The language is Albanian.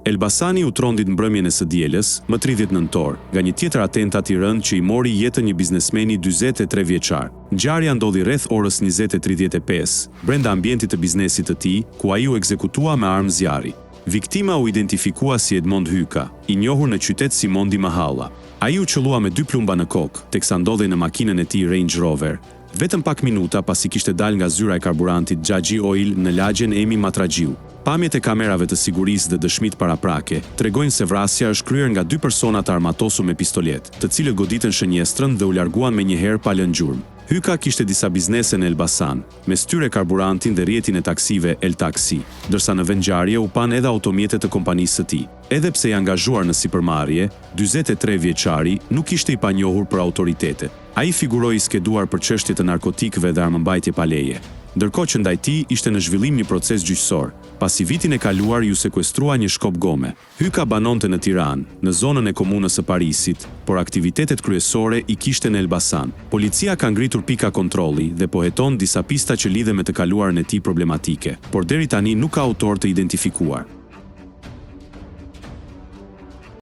Elbasani u trondit mbrëmjen e së dielës, më 30 nëntor, nga një tjetër atentat i rënd që i mori jetën një biznesmeni 43 vjeçar. Ngjarja ndodhi rreth orës 20:35, brenda ambientit të biznesit të tij, ku ai u ekzekutua me armë zjarri. Viktima u identifikua si Edmond Hyka, i njohur në qytet si Mondi Mahalla. Ai u qëllua me 2 plumba në kokë, teksa ndodhej në makinën e tij Range Rover, vetëm pak minuta pasi kishte dalë nga zyra e karburantit Xhaxhi Oil në lagjen Emi Matraxhiu. Pamjet e kamerave të sigurisë dhe dëshmit paraprake tregojnë se vrasja është kryer nga 2 persona të armatosur me pistolet, të cilët goditën shënjestrën dhe u larguan menjëherë pa lënë gjurmë. Hyka kishte disa biznese në Elbasan, mes tyre karburantin dhe rrjetin e taksive El Taksi, ndërsa në vend ngjarje u pan edhe automjetet të kompanisë së tij. Edhe pse i angazhuar në sipërmarrje, 43 vjeçari nuk ishte i panjohur për autoritetet. Ai figuroi i skeduar për çështje të narkotikëve dhe armëmbajtje pa leje, ndërkohë që ndaj tij ishte në zhvillim një proces gjyqësor, pasi vitin e kaluar ju sekuestrua një shkop gome. Hyka banonte në Tiranë, në zonën e komunës së Parisit, por aktivitetet kryesore i kishte në Elbasan. Policia ka ngritur pika kontrolli dhe po heton disa pista që lidhen me të kaluarën e tij problematike, por deri tani nuk ka autor të identifikuar.